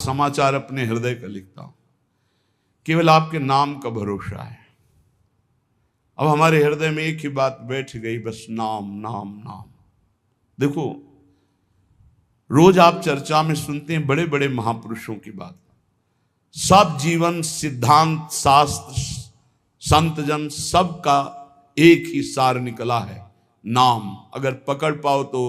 समाचार अपने हृदय का लिखता हूं, केवल आपके नाम का भरोसा है। अब हमारे हृदय में एक ही बात बैठ गई, बस नाम नाम नाम। देखो, रोज आप चर्चा में सुनते हैं बड़े बड़े महापुरुषों की बात, सब जीवन सिद्धांत शास्त्र संत जन सबका एक ही सार निकला है, नाम। अगर पकड़ पाओ तो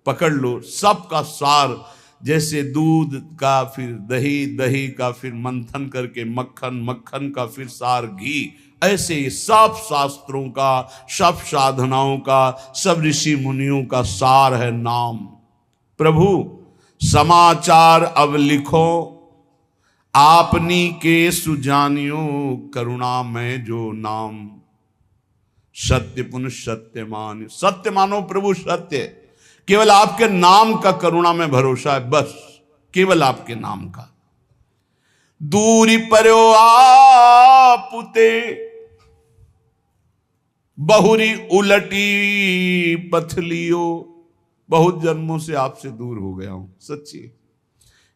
पकड़ लो, सबका सार। जैसे दूध का फिर दही, दही का फिर मंथन करके मक्खन, मक्खन का फिर सार घी, ऐसे ही सब शास्त्रों का, सब साधनाओं का, सब ऋषि मुनियों का सार है नाम। प्रभु समाचार अब लिखो, आपनी के सुजानियो, करुणा में जो नाम। सत्य पुनः सत्य मान, सत्य मानो प्रभु सत्य। केवल आपके नाम का करुणा में भरोसा है, बस केवल आपके नाम का। दूरी पर्यो आपुते, बहुरी उलटी पथलियो। बहुत जन्मों से आपसे दूर हो गया हूं, सच्ची।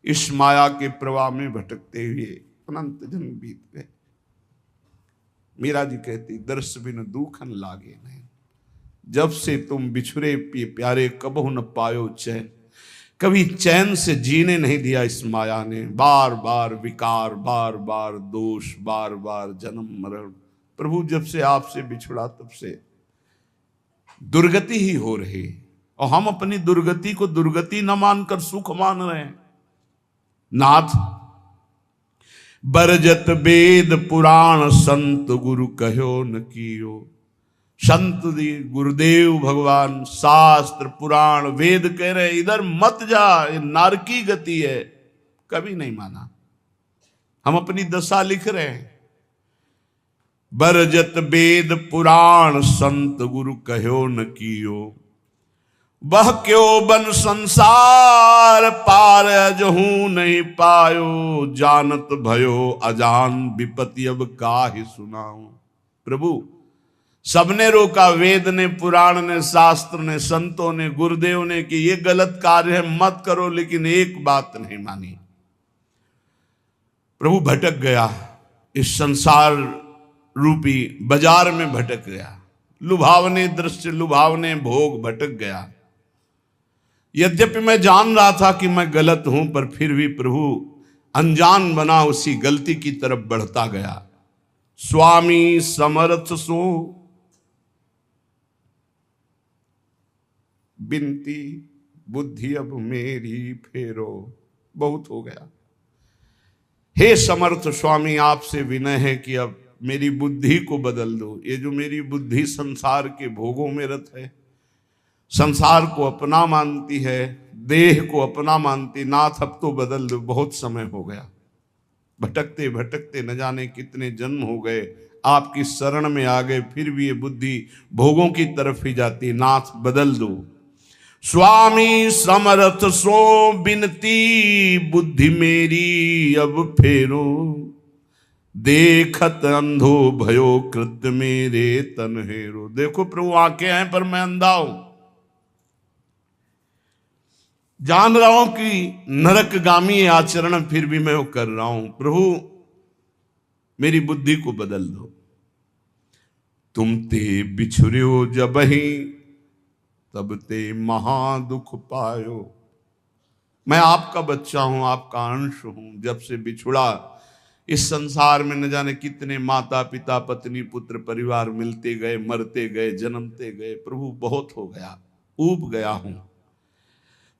इस माया के प्रवाह में भटकते हुए अनंत जन्म बीत गए। मीरा जी कहती, दर्श बिन दूखन लागे नहीं, जब से तुम बिछुरे प्यारे कबहु न पायो चैन। कभी चैन से जीने नहीं दिया इस माया ने, बार बार विकार, बार बार दोष, बार बार जन्म मरण। प्रभु जब से आपसे बिछुड़ा तब से दुर्गति ही हो रही, और हम अपनी दुर्गति को दुर्गति न मानकर सुख मान रहे हैं। नाथ बरजत वेद पुराण, संत गुरु कहो न कियो। संत गुरुदेव भगवान शास्त्र पुराण वेद कह रहे इधर मत जा, ये नारकी गति है, कभी नहीं माना। हम अपनी दशा लिख रहे हैं। बरजत वेद पुराण, संत गुरु कहो न कियो। वह क्यों बन संसार पार, अजहू नहीं पायो। जानत भयो अजान, विपत्ति अब काहे सुनाऊं। प्रभु सबने रोका, वेद ने, पुराण ने, शास्त्र ने, संतों ने, गुरुदेव ने कि ये गलत कार्य है, मत करो, लेकिन एक बात नहीं मानी। प्रभु भटक गया, इस संसार रूपी बाजार में भटक गया, लुभावने दृश्य, लुभावने भोग, भटक गया। यद्यपि मैं जान रहा था कि मैं गलत हूं, पर फिर भी प्रभु अनजान बना उसी गलती की तरफ बढ़ता गया। स्वामी समर्थ सो बिनती, बुद्धि अब मेरी फेरो। बहुत हो गया, हे समर्थ स्वामी, आपसे विनय है कि अब मेरी बुद्धि को बदल दो। ये जो मेरी बुद्धि संसार के भोगों में रत है, संसार को अपना मानती है, देह को अपना मानती, नाथ अब तो बदल दो। बहुत समय हो गया, भटकते भटकते न जाने कितने जन्म हो गए, आपकी शरण में आ गए, फिर भी ये बुद्धि भोगों की तरफ ही जाती। नाथ बदल दो। स्वामी समर्थ सो बिनती, बुद्धि मेरी अब फेरो। देखत अंधो भयो कृत्य मेरे तन हेरो। देखो प्रभु आंखें हैं पर मैं अंधा हूं, जान रहा हूं कि नरकगामी आचरण फिर भी मैं वो कर रहा हूं। प्रभु मेरी बुद्धि को बदल दो। तुम ते बिछुर्यो जबहि, तब ते महा दुख पायो। मैं आपका बच्चा हूं, आपका अंश हूं। जब से बिछुड़ा, इस संसार में न जाने कितने माता पिता, पत्नी, पुत्र, परिवार मिलते गए, मरते गए, जन्मते गए। प्रभु बहुत हो गया, ऊब गया हूं।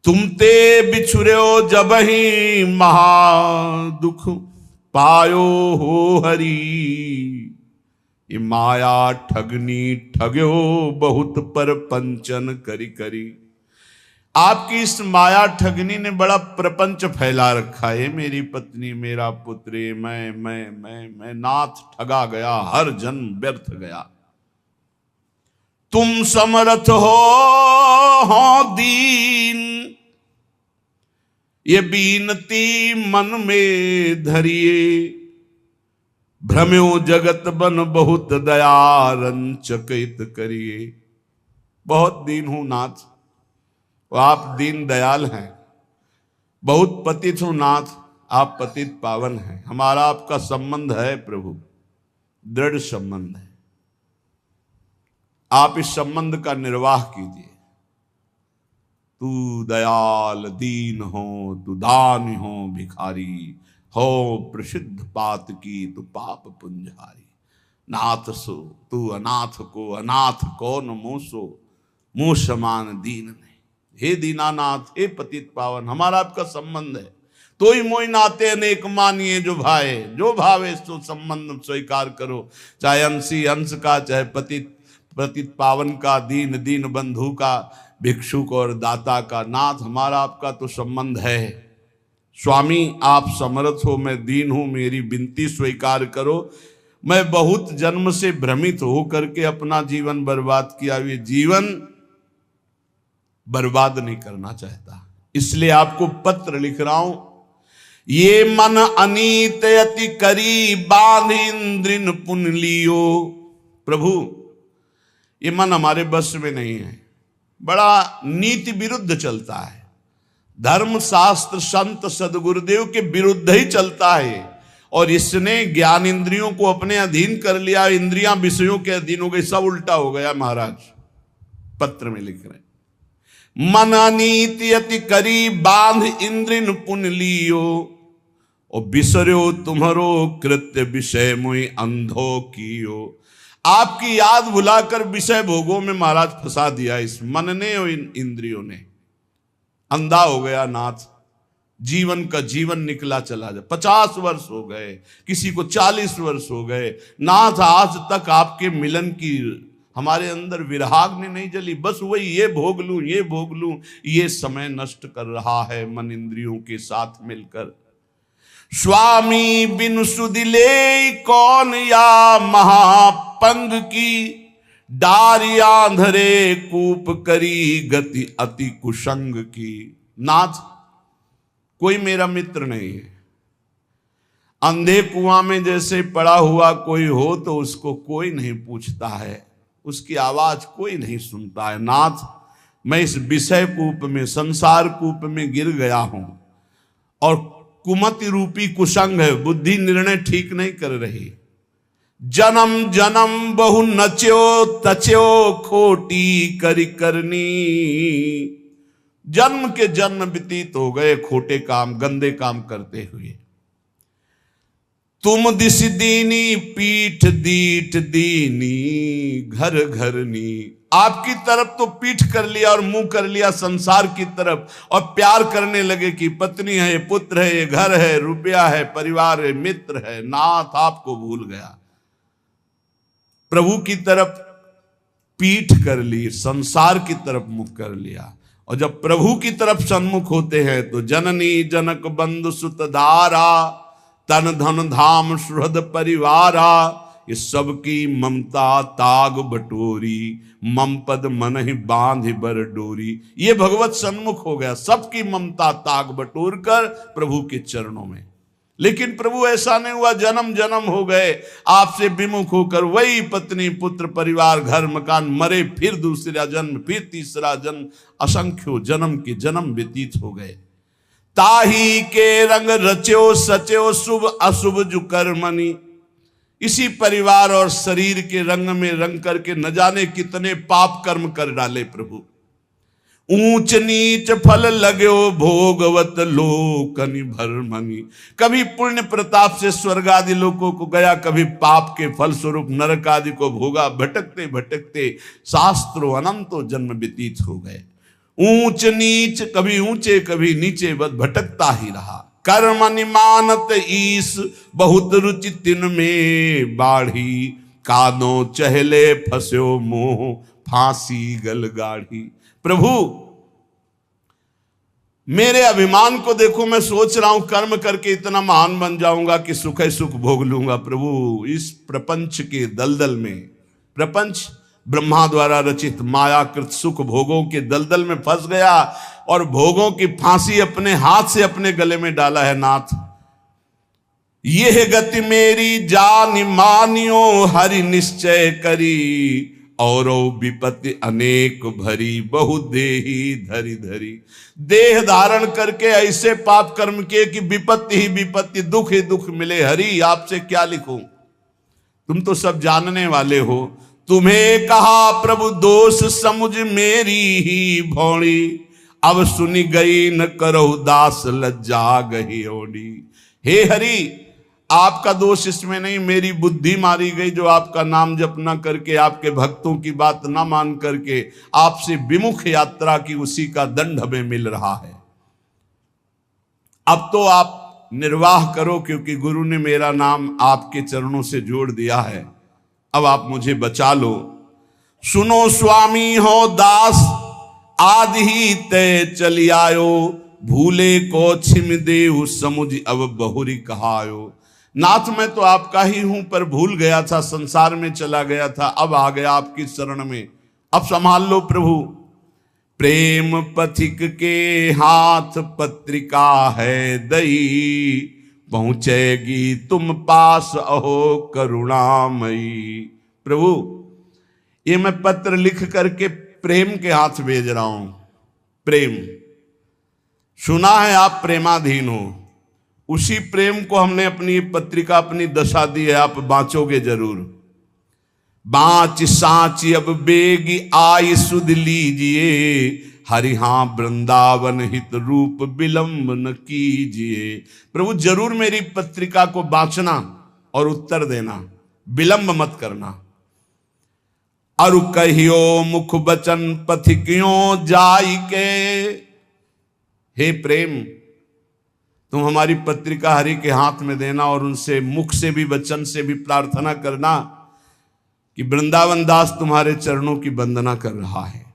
तुम ते बिछुर्यो जबहि, महा दुख पायो हो हरि। ये माया ठगनी ठग्यो, बहुत पर पंचन करी करी। आपकी इस माया ठगनी ने बड़ा प्रपंच फैला रखा है। मेरी पत्नी, मेरा पुत्र, मैं नाथ ठगा गया, हर जन्म व्यर्थ गया। तुम समर्थ हो दीन, ये बीनती मन में धरिए। भ्रम्यो जगत बन बहुत दया, रंचकित करिए। बहुत दीन हूं नाथ, आप दीन दयाल हैं। बहुत पतित हूं नाथ, आप पतित पावन हैं, हमारा आपका संबंध है प्रभु, दृढ़ संबंध है। आप इस संबंध का निर्वाह कीजिए। तू दयाल दीन हो, तू दानी हो भिखारी हो, प्रसिद्ध पात की तू पाप पुंजारी। नाथ सो तू अनाथ को, अनाथ कौन मोसो, मुँह समान दीन नहीं। हे दीनानाथ, हे पतित पावन, हमारा आपका संबंध है। तो ही मोई नाते अनेक मानिए जो भाए, जो भावे सो संबंध स्वीकार करो। चाहे अंशी अंश का, चाहे पतित पावन का, दीन दीन बंधु का, भिक्षुक और दाता का। नाथ, हमारा आपका तो संबंध है। स्वामी, आप समर्थ हो, मैं दीन हूं, मेरी विनती स्वीकार करो। मैं बहुत जन्म से भ्रमित होकर के अपना जीवन बर्बाद किया, ये जीवन बर्बाद नहीं करना चाहता, इसलिए आपको पत्र लिख रहा हूं। ये मन अनीत अति करी, बांध इंद्रिन पुन लियो। प्रभु, ये मन हमारे बस में नहीं है, बड़ा नीति विरुद्ध चलता है, धर्म शास्त्र संत सदगुरुदेव के विरुद्ध ही चलता है। और इसने ज्ञान इंद्रियों को अपने अधीन कर लिया, इंद्रियां विषयों के अधीन हो गई, सब उल्टा हो गया। महाराज पत्र में लिख रहे, मन अनीति अति करी, बांध इंद्रिन पुन लियो, और बिसरो तुम्हारो कृत्य विषय मुई अंधो कियो। आपकी याद भुलाकर विषय भोगों में महाराज फंसा दिया इस मन ने और इन इंद्रियों ने। अंधा हो गया नाथ, जीवन का जीवन निकला चला जाए। 50 वर्ष हो गए, किसी को 40 वर्ष हो गए नाथ, आज तक आपके मिलन की हमारे अंदर विराग ने नहीं जली। बस वही ये भोग लूं, ये भोग लूं, ये समय नष्ट कर रहा है मन इंद्रियों के साथ मिलकर। स्वामी बिन सुदिले कौन या महापंग की, डारिया धरे कूप करी गति अति कुसंग की। नाथ, कोई मेरा मित्र नहीं है। अंधे कुआं में जैसे पड़ा हुआ कोई हो तो उसको कोई नहीं पूछता है, उसकी आवाज कोई नहीं सुनता है। नाथ, मैं इस विषय कूप में, संसार कूप में गिर गया हूं, और कुमति रूपी कुसंग है, बुद्धि निर्णय ठीक नहीं कर रही। जन्म जन्म बहु नच्यो तच्यो, खोटी करी करनी। जन्म के जन्म व्यतीत हो गए खोटे काम, गंदे काम करते हुए। तुम दिस दीनी पीठ दीठ दीनी, घर घरनी। आपकी तरफ तो पीठ कर लिया और मुंह कर लिया संसार की तरफ, और प्यार करने लगे कि पत्नी है, पुत्र है, ये घर है, रुपया है, परिवार है, मित्र है। नाथ, आपको भूल गया। प्रभु की तरफ पीठ कर ली, संसार की तरफ मुख कर लिया। और जब प्रभु की तरफ सन्मुख होते हैं तो जननी जनक बंधु सुत धारा, तन धन धाम सुहृद परिवारा। इस सब की ममता ताग बटोरी, मम पद मन ही बांध बर डोरी। ये भगवत सन्मुख हो गया, सबकी ममता ताग बटोर कर प्रभु के चरणों में। लेकिन प्रभु ऐसा नहीं हुआ, जन्म जन्म हो गए आपसे विमुख होकर, वही पत्नी पुत्र परिवार घर मकान, मरे फिर दूसरा जन्म, फिर तीसरा जन्म, असंख्यों जन्म के जन्म व्यतीत हो गए। ताही के रंग रच्यो सच्यो, शुभ अशुभ जु कर्मनि। इसी परिवार और शरीर के रंग में रंग करके न जाने कितने पाप कर्म कर डाले प्रभु। ऊंच नीच फल लगो भोगवत लोकनि भरमनि। कभी पुण्य प्रताप से स्वर्ग आदि लोकों को गया, कभी पाप के फल स्वरूप नरक आदि को भोगा। भटकते भटकते शास्त्रों अनंतों जन्म व्यतीत हो गए। ऊंच नीच, कभी ऊंचे कभी नीचे, बस भटकता ही रहा। कर्म निमानत ईस, बहुत रुचि तिन में बाढ़ी। कादो चहले फस्यो मोह, फांसी गल गाढ़ी। प्रभु, मेरे अभिमान को देखो, मैं सोच रहा हूं कर्म करके इतना महान बन जाऊंगा कि सुख सुख भोग लूंगा। प्रभु, इस प्रपंच के दलदल में, प्रपंच ब्रह्मा द्वारा रचित मायाकृत सुख भोगों के दलदल में फंस गया, और भोगों की फांसी अपने हाथ से अपने गले में डाला है। नाथ, यह गति मेरी जान मानियो, हरि निश्चय करी। और विपत्ति अनेक भरी, बहु देही धरी धरी। देह धारण करके ऐसे पाप कर्म किए कि विपत्ति ही विपत्ति, दुख ही दुख मिले। हरि आपसे क्या लिखूं, तुम तो सब जानने वाले हो। तुम्हें कहा प्रभु दोष समुझ मेरी ही भौड़ी, अब सुनी गई न करो दास लज्जा गही ओडी। हे हरि, आपका दोष इसमें नहीं, मेरी बुद्धि मारी गई जो आपका नाम जप न करके, आपके भक्तों की बात न मान करके आपसे विमुख यात्रा की, उसी का दंड हमें मिल रहा है। अब तो आप निर्वाह करो, क्योंकि गुरु ने मेरा नाम आपके चरणों से जोड़ दिया है। अब आप मुझे बचा लो। सुनो स्वामी हो दास आदि ही तय चली आयो, भूले को छिम देहु समुझ अब बहुरी कहायो। नाथ मैं तो आपका ही हूं, पर भूल गया था, संसार में चला गया था, अब आ गया आपकी शरण में, अब संभाल लो प्रभु। प्रेम पथिक के हाथ पत्रिका है दई, पहुंचेगी तुम पास अहो करुणामयी। प्रभु ये मैं पत्र लिख करके प्रेम के हाथ भेज रहा हूं। प्रेम, सुना है आप प्रेमाधीन हो, उसी प्रेम को हमने अपनी पत्रिका, अपनी दशा दी है, आप बांचोगे जरूर। बाँच सांची अब बेगी आई सुध लीजिए, हरि हाँ वृंदावन हित रूप विलंब न कीजिए। प्रभु जरूर मेरी पत्रिका को बांचना और उत्तर देना, विलंब मत करना। अरु कहियो मुख बचन पथिकियों जाई के। हे प्रेम, तुम हमारी पत्रिका हरि के हाथ में देना और उनसे मुख से भी वचन से भी प्रार्थना करना कि वृंदावन दास तुम्हारे चरणों की वंदना कर रहा है।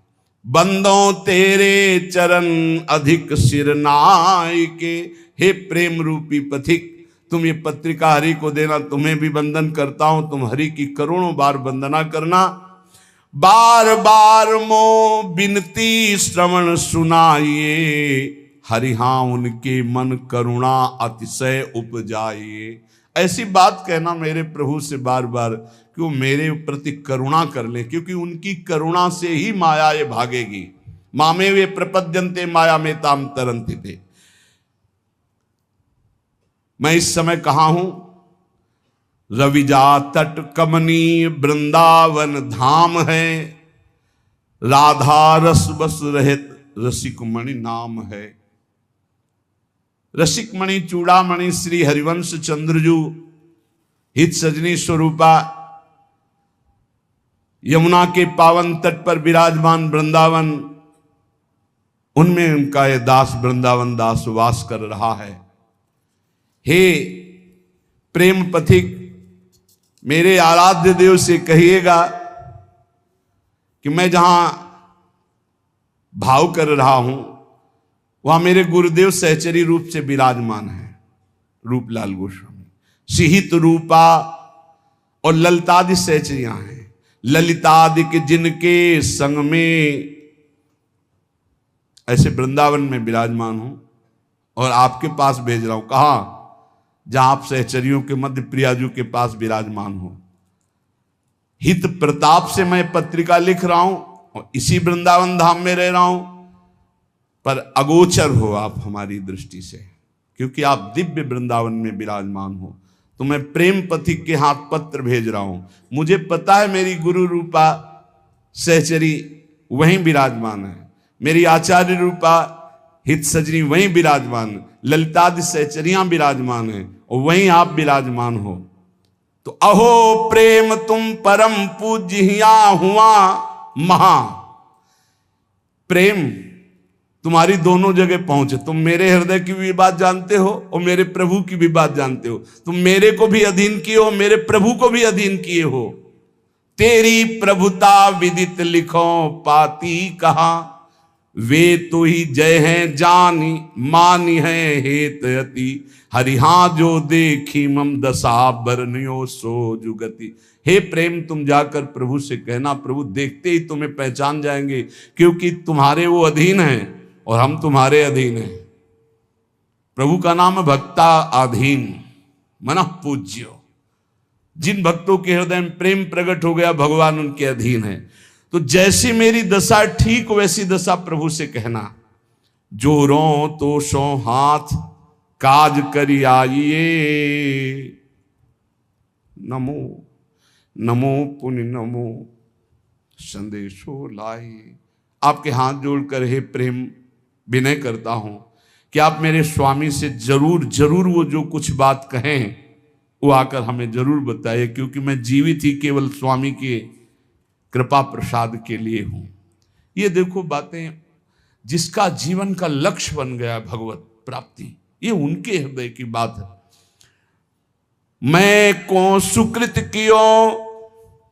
बंदों तेरे चरण अधिक सिर नाय के। हे प्रेम रूपी पथिक, तुम ये पत्रिका हरि को देना, तुम्हें भी वंदन करता हूं, तुम हरि की करोड़ों बार वंदना करना। बार बार मो बिनती श्रवण सुनाइए, हरि हाँ उनके मन करुणा अतिशय उपजाइए। ऐसी बात कहना मेरे प्रभु से बार बार कि वो मेरे प्रति करुणा कर ले, क्योंकि उनकी करुणा से ही माया ये भागेगी। मामे वे प्रपद्यन्ते माया में ताम तरंति थे। मैं इस समय कहाँ हूं? रविजा तट कमनीय वृंदावन धाम है, राधा रस बस रहित रसिकमणि नाम है। रसिकमणि चूड़ामणि श्री हरिवंश चंद्रजू हित सजनी स्वरूपा यमुना के पावन तट पर विराजमान वृंदावन, उनमें उनका ये दास वृंदावन दास वास कर रहा है। हे प्रेम पथिक, मेरे आराध्य देव से कहिएगा कि मैं जहां भाव कर रहा हूं वहां मेरे गुरुदेव सहचरी रूप से विराजमान है, रूपलाल गोस्वामी। सिहित रूपा और ललितादि सहचरियां हैं। ललितादि के जिनके संग में ऐसे वृंदावन में विराजमान हूं और आपके पास भेज रहा हूं। कहा? जहां आप सहचरियों के मध्य प्रियाजू के पास विराजमान हो। हित प्रताप से मैं पत्रिका लिख रहा हूं और इसी वृंदावन धाम में रह रहा हूं, पर अगोचर हो आप हमारी दृष्टि से, क्योंकि आप दिव्य वृंदावन में विराजमान हो। तो मैं प्रेम पथिक के हाथ पत्र भेज रहा हूं। मुझे पता है मेरी गुरु रूपा सहचरी वहीं विराजमान है, मेरी आचार्य रूपा हित सजनी वहीं विराजमान, ललितादि सहचरियां विराजमान है और वहीं आप विराजमान हो। तो अहो प्रेम तुम परम पूज्या हुआ महा। प्रेम तुम्हारी दोनों जगह पहुंचे। तुम मेरे हृदय की भी बात जानते हो और मेरे प्रभु की भी बात जानते हो। तुम मेरे को भी अधीन किए हो, मेरे प्रभु को भी अधीन किए हो। तेरी प्रभुता विदित लिखो पाती कहा, वे तो ही जय हैं जानी मानी है हेतयति। हरिहा जो देखी मम दशा बरनियो सो जुगति। हे प्रेम, तुम जाकर प्रभु से कहना, प्रभु देखते ही तुम्हें पहचान जाएंगे, क्योंकि तुम्हारे वो अधीन हैं और हम तुम्हारे अधीन हैं। प्रभु का नाम भक्ता अधीन मन पूज्यो। जिन भक्तों के हृदय में प्रेम प्रकट हो गया, भगवान उनके अधीन है। तो जैसी मेरी दशा ठीक वैसी दशा प्रभु से कहना, जो रो तो सो हाथ काज करी आइए, नमो नमो पुण्य नमो संदेशो लाई। आपके हाथ जोड़कर हे प्रेम विनय करता हूं कि आप मेरे स्वामी से जरूर जरूर वो जो कुछ बात कहें वो आकर हमें जरूर बताइए, क्योंकि मैं जीवित ही केवल स्वामी के कृपा प्रसाद के लिए हूं। ये देखो बातें, जिसका जीवन का लक्ष्य बन गया भगवत प्राप्ति, ये उनके हृदय की बात है। मैं को सुकृत कियो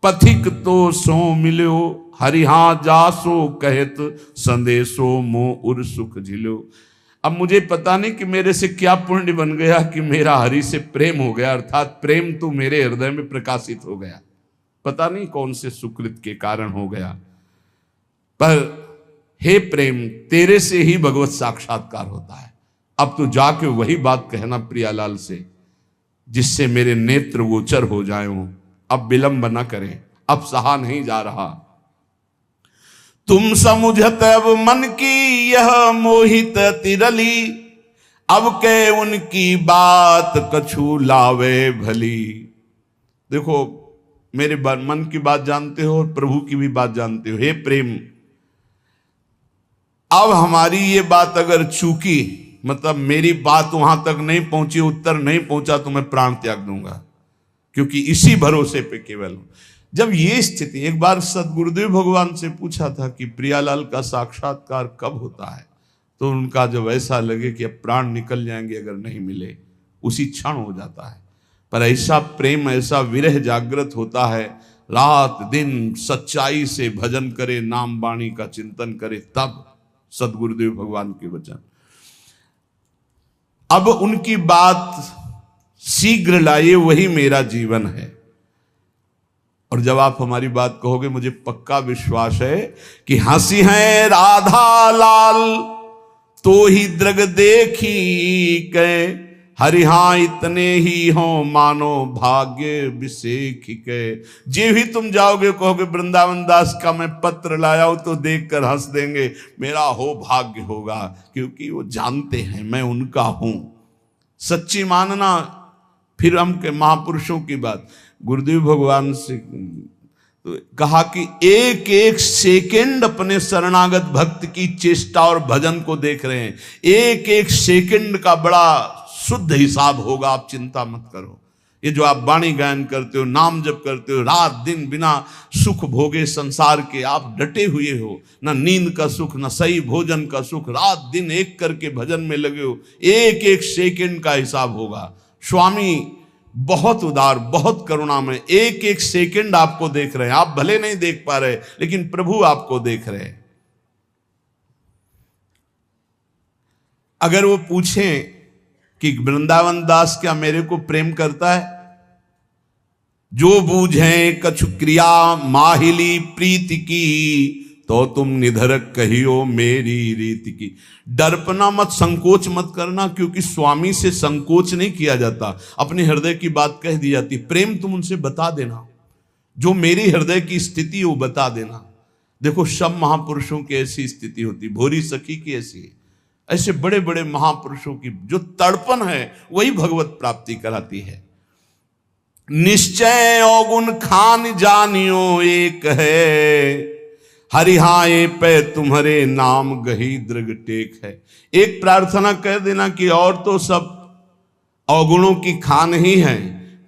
पथिक तो सो मिलो, हरिहा जासो कहत संदेशो मो उर सुख झिलो। अब मुझे पता नहीं कि मेरे से क्या पुण्य बन गया कि मेरा हरि से प्रेम हो गया, अर्थात प्रेम तो मेरे हृदय में प्रकाशित हो गया। पता नहीं कौन से सुकृत के कारण हो गया, पर हे प्रेम, तेरे से ही भगवत साक्षात्कार होता है। अब तो जाके वही बात कहना प्रियालाल से, जिससे मेरे नेत्र गोचर हो जाए। अब विलंब न करें, अब सहा नहीं जा रहा। तुम समुझत अब मन की यह मोहित तिरली, अब के उनकी बात कछु लावे भली। देखो, मेरे मन की बात जानते हो और प्रभु की भी बात जानते हो। हे प्रेम, अब हमारी ये बात अगर चूकी, मतलब मेरी बात वहां तक नहीं पहुंची, उत्तर नहीं पहुंचा, तो मैं प्राण त्याग दूंगा, क्योंकि इसी भरोसे पे केवल। जब ये स्थिति, एक बार सदगुरुदेव भगवान से पूछा था कि प्रियालाल का साक्षात्कार कब होता है, तो उनका जब ऐसा लगे कि अब प्राण निकल जाएंगे अगर नहीं मिले, उसी क्षण हो जाता है। पर ऐसा प्रेम, ऐसा विरह जागृत होता है, रात दिन सच्चाई से भजन करे, नाम वाणी का चिंतन करे, तब सदगुरुदेव भगवान के वचन। अब उनकी बात शीघ्र लाइए, वही मेरा जीवन है। और जब आप हमारी बात कहोगे, मुझे पक्का विश्वास है कि हंसी है राधा लाल तो ही दृग देखी के, हरिहा इतने ही हो मानो भाग्य विशेख के। जे भी तुम जाओगे कहोगे वृंदावन दास का मैं पत्र लाया हूं, तो देखकर हंस देंगे, मेरा हो भाग्य होगा, क्योंकि वो जानते हैं मैं उनका हूं। सच्ची मानना। फिर हम के महापुरुषों की बात, गुरुदेव भगवान से तो कहा कि एक एक सेकंड अपने शरणागत भक्त की चेष्टा और भजन को देख रहे हैं। एक एक सेकंड का बड़ा शुद्ध हिसाब होगा, आप चिंता मत करो। ये जो आप वाणी गायन करते हो, नाम जप करते हो, रात दिन बिना सुख भोगे संसार के आप डटे हुए हो, ना नींद का सुख, ना सही भोजन का सुख, रात दिन एक करके भजन में लगे हो, एक एक सेकंड का हिसाब होगा। स्वामी बहुत उदार, बहुत करुणामय, एक एक सेकंड आपको देख रहे हैं। आप भले नहीं देख पा रहे, लेकिन प्रभु आपको देख रहे हैं। अगर वो पूछें कि वृंदावन दास क्या मेरे को प्रेम करता है, जो बूझे कछु क्रिया माहिली प्रीति की, तो तुम निधरक कहियो मेरी रीति की। डरपना मत, संकोच मत करना, क्योंकि स्वामी से संकोच नहीं किया जाता, अपने हृदय की बात कह दी जाती। प्रेम तुम उनसे बता देना, जो मेरी हृदय की स्थिति है वो बता देना। देखो, सब महापुरुषों की ऐसी स्थिति होती, भोरी सखी की ऐसी है। ऐसे बड़े बड़े महापुरुषों की जो तड़पन है, वही भगवत प्राप्ति कराती है। निश्चय अवगुण खान जानियो एक है, हरिहाए पे तुम्हारे नाम गही दृग टेक है। एक प्रार्थना कह देना कि और तो सब अवगुणों की खान ही है,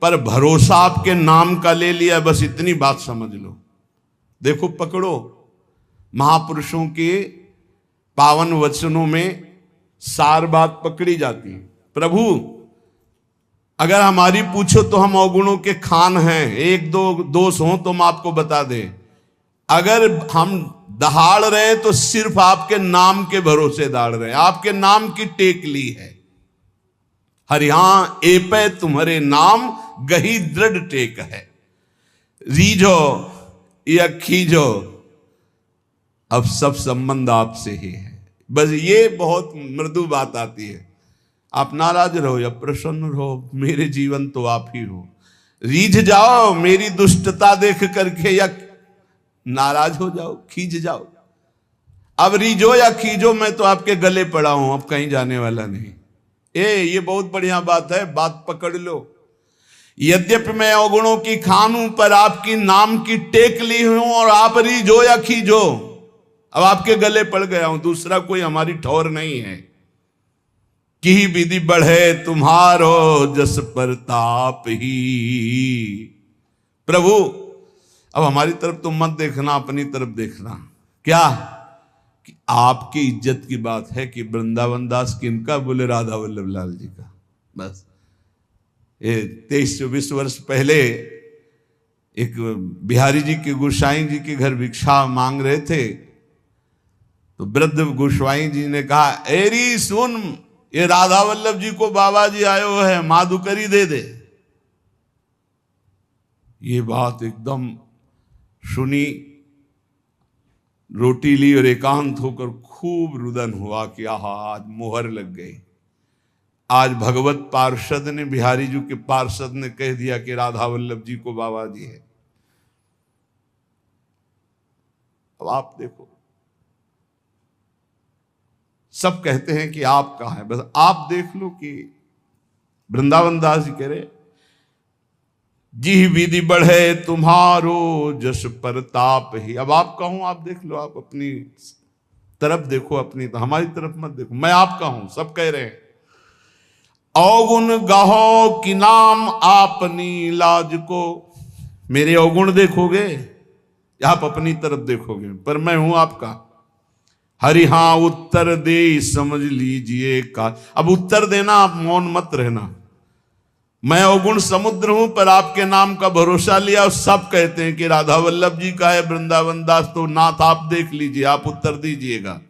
पर भरोसा आपके नाम का ले लिया, बस इतनी बात समझ लो। देखो, पकड़ो, महापुरुषों के पावन वचनों में सार बात पकड़ी जाती है। प्रभु अगर हमारी पूछो तो हम अवगुणों के खान हैं, एक दो दोष हो तो हम आपको बता दें। अगर हम दहाड़ रहे तो सिर्फ आपके नाम के भरोसे दाड़ रहे हैं, आपके नाम की टेक ली है। हरिहा एपे तुम्हारे नाम गही दृढ़ टेक है। रीझो या खींचो, अब सब संबंध आपसे ही है। बस ये बहुत मृदु बात आती है। आप नाराज रहो या प्रसन्न रहो, मेरे जीवन तो आप ही हो। रीझ जाओ मेरी दुष्टता देख करके, या नाराज हो जाओ, खींच जाओ। अब रीझो या खींचो, मैं तो आपके गले पड़ा हूं, अब कहीं जाने वाला नहीं। ये बहुत बढ़िया बात है, बात पकड़ लो। यद्यपि मैं अवगुणों की खान हूं, पर आपकी नाम की टेक ली हूं, और आप रीझो या खींचो, अब आपके गले पड़ गया हूं, दूसरा कोई हमारी ठौर नहीं है। की विधि बढ़े तुम्हारो जस प्रताप ही। प्रभु अब हमारी तरफ तुम मत देखना, अपनी तरफ देखना। क्या कि आपकी इज्जत की बात है कि वृंदावन दास किनका? बोले राधा वल्लभ लाल जी का। बस ये 23-24 वर्ष पहले एक बिहारी जी के गोसाई जी के घर भिक्षा मांग रहे थे, तो वृद्ध गोस्वाई जी ने कहा, एरी सुन, ये राधा वल्लभ जी को बाबा जी आयो है, माधुकरी दे दे। ये बात एकदम सुनी, रोटी ली और एकांत होकर खूब रुदन हुआ कि आहा आज मोहर लग गई। आज भगवत पार्षद ने, बिहारी जी के पार्षद ने कह दिया कि राधा वल्लभ जी को बाबा जी है। अब आप देखो, सब कहते हैं कि आपका है, बस आप देख लो कि वृंदावन दास जी कह रहे, जी विधि बढ़े तुम्हारो जस प्रताप ही। अब आप कहूं, आप देख लो, आप अपनी तरफ देखो, अपनी तो हमारी तरफ मत देखो। मैं आपका हूं, सब कह रहे हैं। अवगुण गाहो कि नाम आपनी लाज को। मेरे अवगुण देखोगे, आप अपनी तरफ देखोगे, पर मैं हूं आपका। हरि हां उत्तर दे समझ लीजिए का। अब उत्तर देना, आप मौन मत रहना। मैं अवगुण समुद्र हूं, पर आपके नाम का भरोसा लिया। सब कहते हैं कि राधा वल्लभ जी का है वृंदावन दास, तो नाथ आप देख लीजिए, आप उत्तर दीजिएगा।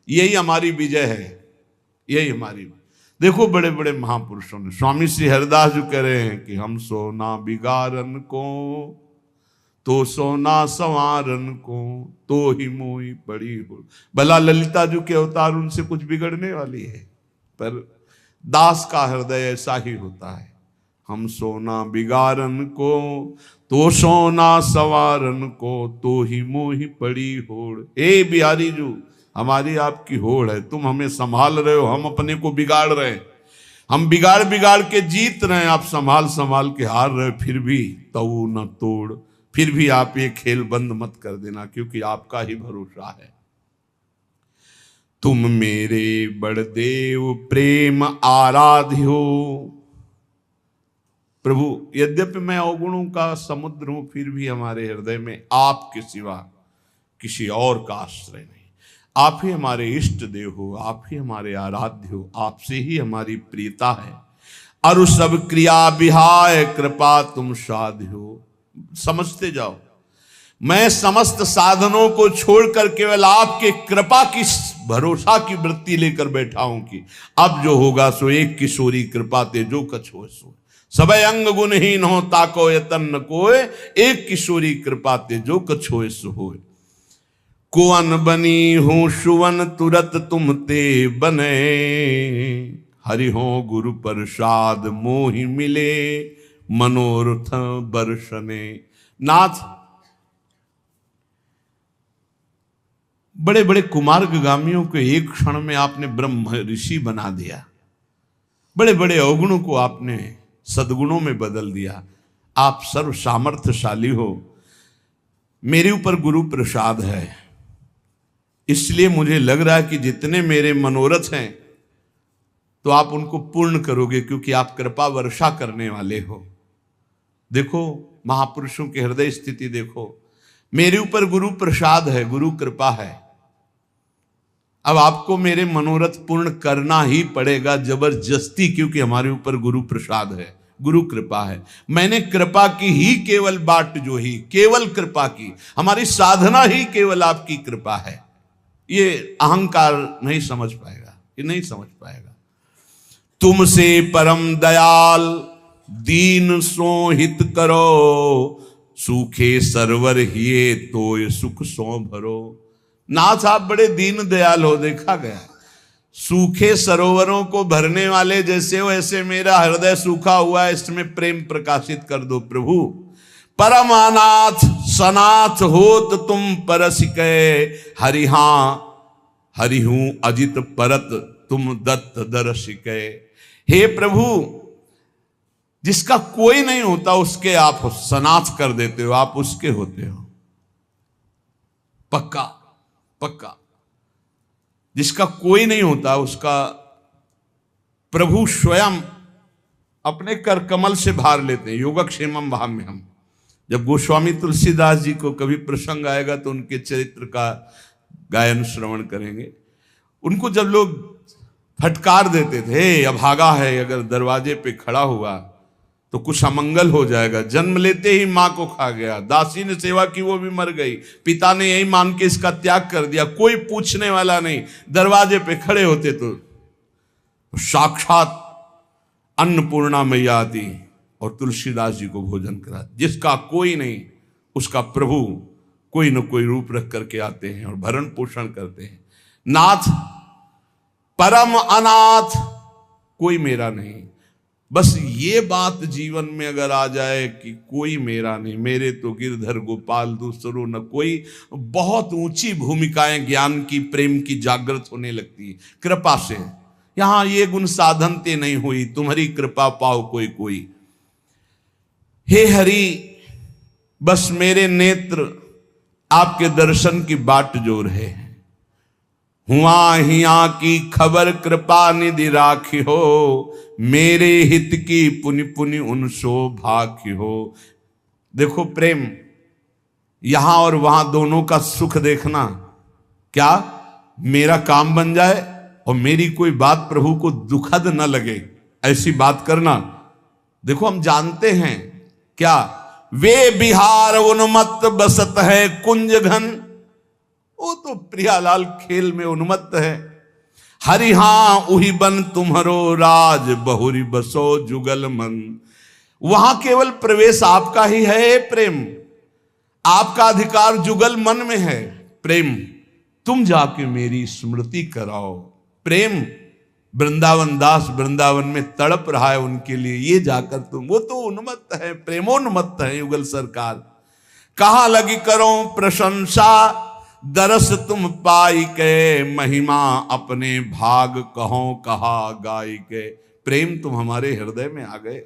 यही हमारी विजय है, यही हमारी। देखो बड़े बड़े महापुरुषों ने, स्वामी श्री हरिदास जो कह रहे हैं कि हम सोना बिगाड़न को, तो सोना संवारन को, तो ही मोही पड़ी हो। भला ललिता जी के अवतार, उनसे कुछ बिगड़ने वाली है, पर दास का हृदय ऐसा ही होता है। हम सोना बिगाड़न को, तो सोना सवारन को, तो ही मोही पड़ी होड़। ए बिहारी जू, हमारी आपकी होड़ है, तुम हमें संभाल रहे हो, हम अपने को बिगाड़ रहे हैं। हम बिगाड़ बिगाड़ के जीत रहे हैं, आप संभाल संभाल के हार रहे हो। फिर भी तऊ न तोड़, फिर भी आप ये खेल बंद मत कर देना, क्योंकि आपका ही भरोसा है। तुम मेरे बड़देव प्रेम आराध्य हो। प्रभु यद्यपि मैं अवगुणों का समुद्र हूं, फिर भी हमारे हृदय में आपके सिवा किसी और का आश्रय नहीं। आप ही हमारे इष्ट देव हो, आप ही हमारे आराध्य हो, आपसे ही हमारी प्रियता है। अरु सब क्रिया विहाय कृपा तुम साध्य हो। समझते जाओ, मैं समस्त साधनों को छोड़कर केवल आपके कृपा की भरोसा की वृत्ति लेकर बैठा हूं कि अब जो होगा सो एक किशोरी कृपा ते जो कछ हो सो। सबे अंग गुणहीन हो ताको यतन न कोय, एक किशोरी कृपा ते जो कछ होए सो होए। कुवन बनी हूं सुवन तुरत तुम ते बने, हरि हो गुरु प्रसाद मोहि मिले मनोरथ बरसने। नाथ बड़े बड़े कुमार्गामियों को एक क्षण में आपने ब्रह्म ऋषि बना दिया। बड़े बड़े अवगुणों को आपने सद्गुणों में बदल दिया। आप सर्व सामर्थ्यशाली हो। मेरे ऊपर गुरु प्रसाद है, इसलिए मुझे लग रहा है कि जितने मेरे मनोरथ हैं तो आप उनको पूर्ण करोगे, क्योंकि आप कृपा वर्षा करने वाले हो। देखो महापुरुषों की हृदय स्थिति देखो, मेरे ऊपर गुरु प्रसाद है, गुरु कृपा है। अब आपको मेरे मनोरथ पूर्ण करना ही पड़ेगा जबरदस्ती, क्योंकि हमारे ऊपर गुरु प्रसाद है, गुरु कृपा है। मैंने कृपा की ही केवल बाट जो ही, केवल कृपा की, हमारी साधना ही केवल आपकी कृपा है। ये अहंकार नहीं समझ पाएगा, ये नहीं समझ पाएगा। तुमसे परम दयाल दीन सो हित करो, सूखे सरवर हिये तो ये सुख सो भरो। नाथ आप बड़े दीन दयाल हो, देखा गया। सूखे सरोवरों को भरने वाले जैसे हो, ऐसे मेरा हृदय सूखा हुआ है, इसमें प्रेम प्रकाशित कर दो प्रभु। परमानाथ सनाथ होत तुम परसिकै, हरिहा हरिहूं अजित परत तुम दत्त दर्शिकै। हे प्रभु, जिसका कोई नहीं होता उसके आप सनाथ कर देते हो, आप उसके होते हो। पक्का पक्का। जिसका कोई नहीं होता उसका प्रभु स्वयं अपने कर कमल से भार लेते हैं। योगक्षेमम भाम्यहम्। जब गोस्वामी तुलसीदास जी को कभी प्रसंग आएगा तो उनके चरित्र का गायन श्रवण करेंगे। उनको जब लोग फटकार देते थे, अभागा है, अगर दरवाजे पे खड़ा हुआ तो कुछ अमंगल हो जाएगा, जन्म लेते ही मां को खा गया, दासी ने सेवा की वो भी मर गई, पिता ने यही मान के इसका त्याग कर दिया, कोई पूछने वाला नहीं, दरवाजे पे खड़े होते तो साक्षात अन्नपूर्णा मैया आती और तुलसीदास जी को भोजन कराती। जिसका कोई नहीं उसका प्रभु कोई न कोई रूप रख करके आते हैं और भरण पोषण करते हैं। नाथ परम अनाथ, कोई मेरा नहीं। बस ये बात जीवन में अगर आ जाए कि कोई मेरा नहीं, मेरे तो गिरधर गोपाल दूसरो न कोई, बहुत ऊंची भूमिकाएं ज्ञान की प्रेम की जागृत होने लगती है कृपा से। यहां ये गुण साधनते नहीं हुई, तुम्हारी कृपा पाओ कोई कोई। हे हरि, बस मेरे नेत्र आपके दर्शन की बाट जोर है। हुआ हिया की खबर कृपा निधि राखी हो, मेरे हित की पुनि पुनि उन सो भाखी हो। देखो प्रेम, यहां और वहां दोनों का सुख देखना, क्या मेरा काम बन जाए और मेरी कोई बात प्रभु को दुखद न लगे, ऐसी बात करना। देखो हम जानते हैं क्या, वे बिहार उन्मत्त बसत है कुंज घन, वो तो प्रियालाल खेल में उन्मत्त है। हरिहा उही बन तुम्हारो राज, बहुरी बसो जुगल मन। वहां केवल प्रवेश आपका ही है प्रेम, आपका अधिकार जुगल मन में है। प्रेम तुम जाके मेरी स्मृति कराओ। प्रेम वृंदावन दास वृंदावन में तड़प रहा है उनके लिए, ये जाकर तुम, वो तो उन्मत्त है, प्रेमोन्मत्त है युगल सरकार। कहां लगी करो प्रशंसा, दरस तुम पाई के, महिमा अपने भाग कहो कहा गाई के। प्रेम तुम हमारे हृदय में आ गए,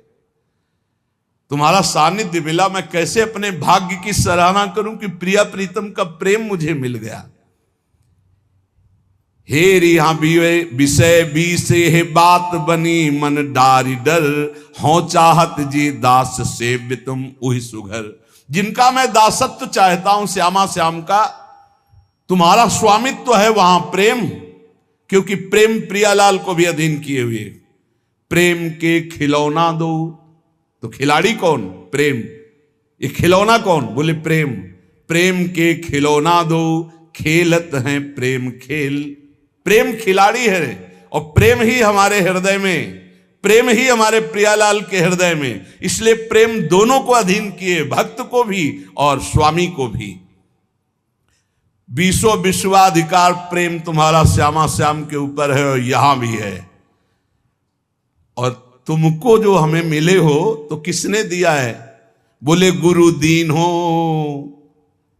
तुम्हारा सानिध्य मिला, मैं कैसे अपने भाग्य की सराहना करूं कि प्रिया प्रीतम का प्रेम मुझे मिल गया। हे रिहा विषय बीसे हे बात बनी, मन डारी डर हो चाहत जी दास सेव्य तुम उही सुघर। जिनका मैं दासत्व चाहता हूं श्यामा श्याम का, तुम्हारा स्वामित्व है वहां प्रेम, क्योंकि प्रेम प्रियालाल को भी अधीन किए हुए। प्रेम के खिलौना दो, तो खिलाड़ी कौन? प्रेम। ये खिलौना कौन? बोले प्रेम। प्रेम के खिलौना दो, खेलत हैं प्रेम खेल। प्रेम खिलाड़ी है और प्रेम ही हमारे हृदय में, प्रेम ही हमारे प्रियालाल के हृदय में। इसलिए प्रेम दोनों को अधीन किए, भक्त को भी और स्वामी को भी। बीसों विश्वाधिकार प्रेम तुम्हारा श्यामा श्याम के ऊपर है और यहां भी है। और तुमको जो हमें मिले हो तो किसने दिया है? बोले गुरु दीन हो,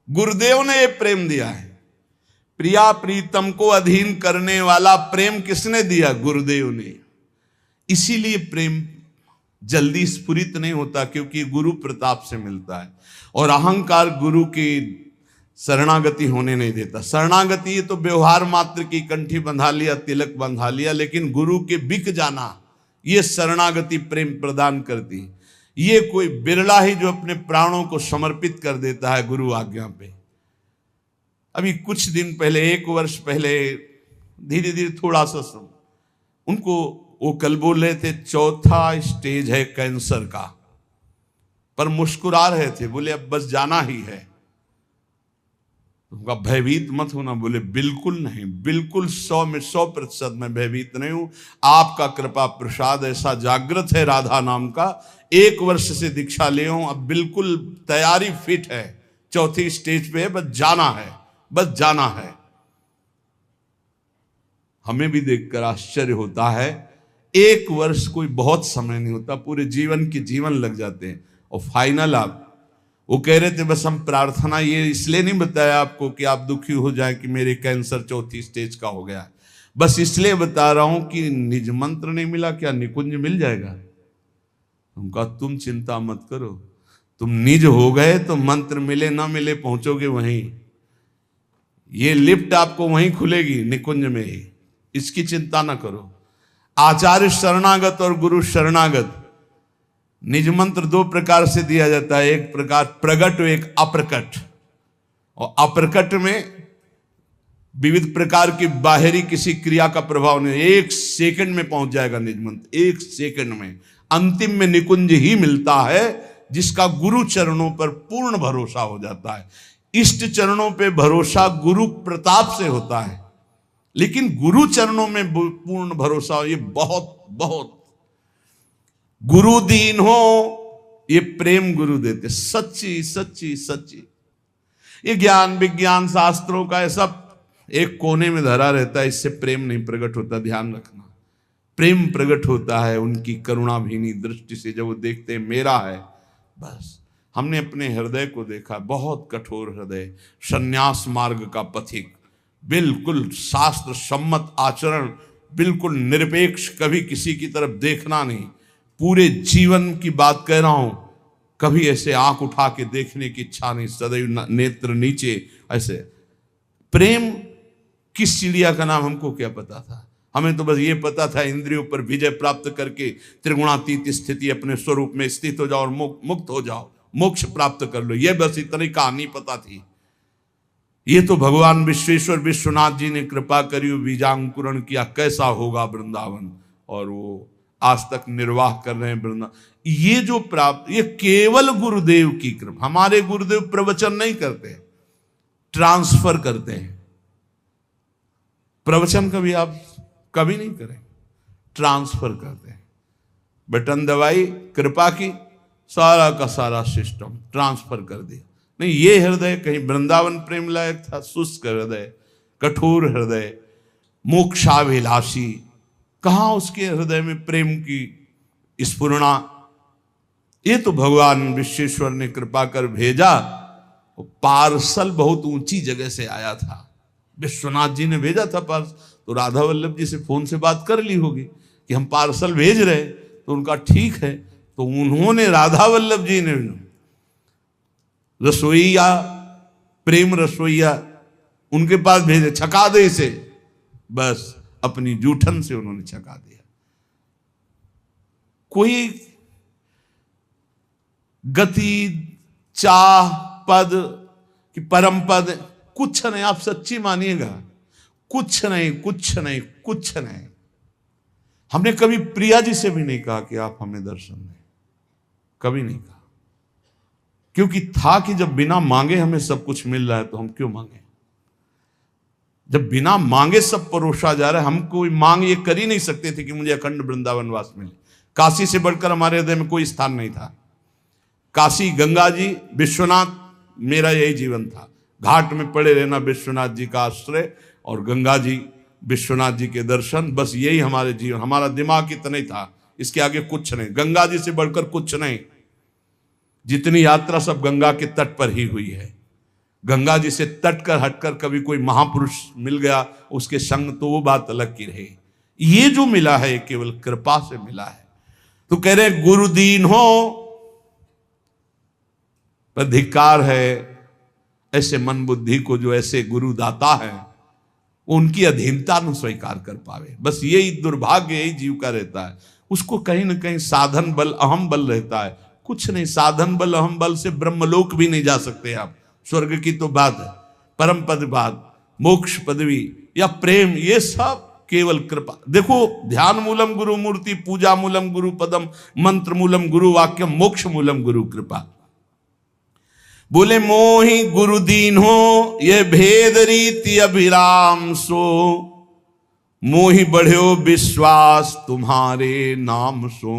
गुरुदेव ने ये प्रेम दिया है। प्रिया प्रीतम को अधीन करने वाला प्रेम किसने दिया? गुरुदेव ने। इसीलिए प्रेम जल्दी स्फुरित नहीं होता, क्योंकि गुरु प्रताप से मिलता है। और अहंकार गुरु की शरणागति होने नहीं देता। शरणागति ये तो व्यवहार मात्र की, कंठी बंधा लिया, तिलक बंधा लिया, लेकिन गुरु के बिक जाना, ये शरणागति प्रेम प्रदान करती। ये कोई बिरला ही जो अपने प्राणों को समर्पित कर देता है गुरु आज्ञा पे। अभी कुछ दिन पहले, 1 वर्ष पहले, धीरे धीरे थोड़ा सा उनको, वो कल बोल रहे थे 4था स्टेज है कैंसर का, पर मुस्कुरा रहे थे, बोले अब बस जाना ही है। उनका भयभीत मत होना। बोले बिल्कुल नहीं, बिल्कुल 100 में 100% मैं भयभीत नहीं हूं। आपका कृपा प्रसाद ऐसा जागृत है राधा नाम का, 1 वर्ष से दीक्षा ले हूं, अब बिल्कुल तैयारी फिट है, 4थी स्टेज पे है, बस जाना है, बस जाना है। हमें भी देखकर आश्चर्य होता है। 1 वर्ष कोई बहुत समय नहीं होता, पूरे जीवन के जीवन लग जाते हैं। और फाइनल आप, वो कह रहे थे बस हम प्रार्थना, ये इसलिए नहीं बताया आपको कि आप दुखी हो जाए कि मेरे कैंसर 4थी स्टेज का हो गया, बस इसलिए बता रहा हूं कि निज मंत्र नहीं मिला, क्या निकुंज मिल जाएगा? उनका तुम चिंता मत करो, तुम निज हो गए तो मंत्र मिले ना मिले पहुंचोगे वहीं। ये लिफ्ट आपको वहीं खुलेगी निकुंज में ही, इसकी चिंता ना करो। आचार्य शरणागत और गुरु शरणागत, निज मंत्र 2 प्रकार से दिया जाता है, एक प्रकार प्रगट और एक अप्रकट। और अप्रकट में विविध प्रकार की बाहरी किसी क्रिया का प्रभाव नहीं, 1 सेकंड में पहुंच जाएगा निज मंत्र, 1 सेकंड में। अंतिम में निकुंज ही मिलता है जिसका गुरु चरणों पर पूर्ण भरोसा हो जाता है। इष्ट चरणों पे भरोसा गुरु प्रताप से होता है, लेकिन गुरु चरणों में पूर्ण भरोसा ये बहुत बहुत। गुरु दीन हो, ये प्रेम गुरु देते, सच्ची सच्ची सच्ची। ये ज्ञान विज्ञान शास्त्रों का ये सब एक कोने में धरा रहता है, इससे प्रेम नहीं प्रकट होता, ध्यान रखना। प्रेम प्रकट होता है उनकी करुणा भीनी दृष्टि से, जब वो देखते हैं मेरा है बस। हमने अपने हृदय को देखा, बहुत कठोर हृदय, संन्यास मार्ग का पथिक, बिल्कुल शास्त्र सम्मत आचरण, बिल्कुल निरपेक्ष, कभी किसी की तरफ देखना नहीं। पूरे जीवन की बात कह रहा हूं, कभी ऐसे आंख उठा के देखने की इच्छा नहीं, सदैव नेत्र नीचे ऐसे। प्रेम किस चिड़िया का नाम हमको क्या पता था? हमें तो बस ये पता था इंद्रियों पर विजय प्राप्त करके त्रिगुणातीत स्थिति अपने स्वरूप में स्थित हो जाओ और मुक्त हो जाओ, मोक्ष प्राप्त कर लो, ये बस इतनी कहानी पता थी। ये तो भगवान विश्वेश्वर विश्वनाथ जी ने कृपा करी, बीजांकुरण किया, कैसा होगा वृंदावन, और वो आज तक निर्वाह कर रहे हैं वृंदावन। ये जो प्राप्त, ये केवल गुरुदेव की कृपा। हमारे गुरुदेव प्रवचन नहीं करते, ट्रांसफर करते हैं। प्रवचन कभी आप कभी नहीं करें, ट्रांसफर करते हैं। बटन दबाई, कृपा की, सारा का सारा सिस्टम ट्रांसफर कर दिया। नहीं, ये हृदय कहीं वृंदावन प्रेम लायक था? शुष्क हृदय, कठोर हृदय, मोक्षाभिलाषी, कहां उसके हृदय में प्रेम की स्फुरणा? ये तो भगवान विश्वेश्वर ने कृपा कर भेजा। पार्सल बहुत ऊंची जगह से आया था, विश्वनाथ जी ने भेजा था पार्सल। तो राधा वल्लभ जी से फोन से बात कर ली होगी कि हम पार्सल भेज रहे, तो उनका ठीक है। तो उन्होंने, राधा वल्लभ जी ने रसोईया, प्रेम रसोईया उनके पास भेजे, छका दे इसे, बस अपनी जूठन से उन्होंने छका दिया। कोई गति, चाह, पद कि परम पद, कुछ नहीं। आप सच्ची मानिएगा, कुछ नहीं, कुछ नहीं, कुछ नहीं। हमने कभी प्रिया जी से भी नहीं कहा कि आप हमें दर्शन दें, कभी नहीं कहा, क्योंकि था कि जब बिना मांगे हमें सब कुछ मिल रहा है तो हम क्यों मांगे? जब बिना मांगे सब परोसा जा रहा है, हम कोई मांग ये कर ही नहीं सकते थे कि मुझे अखंड वृंदावन वास मिले। काशी से बढ़कर हमारे हृदय में कोई स्थान नहीं था। काशी, गंगा जी, विश्वनाथ, मेरा यही जीवन था। घाट में पड़े रहना, विश्वनाथ जी का आश्रय, और गंगा जी, विश्वनाथ जी के दर्शन, बस यही हमारे जीवन। हमारा दिमाग इतना ही था, इसके आगे कुछ नहीं। गंगा जी से बढ़कर कुछ नहीं। जितनी यात्रा सब गंगा के तट पर ही हुई है। गंगा जी से तट कर हटकर कभी कोई महापुरुष मिल गया उसके संग, तो वो बात अलग की रही। ये जो मिला है केवल कृपा से मिला है। तो कह रहे गुरु दीन हो, पर धिक्कार है ऐसे मन बुद्धि को जो ऐसे गुरु दाता है उनकी अधीनता न स्वीकार कर पावे। बस यही दुर्भाग्य यही जीव का रहता है। उसको कहीं ना कहीं साधन बल, अहम बल रहता है। कुछ नहीं, साधन बल अहम बल से ब्रह्मलोक भी नहीं जा सकते आप। स्वर्ग की तो बात है, परम पद बात, मोक्ष पदवी या प्रेम, ये सब केवल कृपा। देखो, ध्यान मूलम गुरु मूर्ति, पूजा मूलम गुरु पदम, मंत्र मूलम गुरु वाक्यम, मोक्ष मूलम गुरु कृपा। बोले मोहि गुरु दीन हो, ये भेद रीति अभिराम सो, मोहि बढ़्यो विश्वास तुम्हारे नाम सो।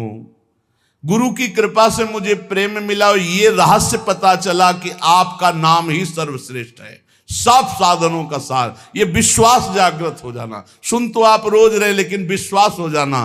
गुरु की कृपा से मुझे प्रेम मिला और ये रहस्य पता चला कि आपका नाम ही सर्वश्रेष्ठ है। साफ साधनों का सार, ये विश्वास जागृत हो जाना। सुन तो आप रोज रहे, लेकिन विश्वास हो जाना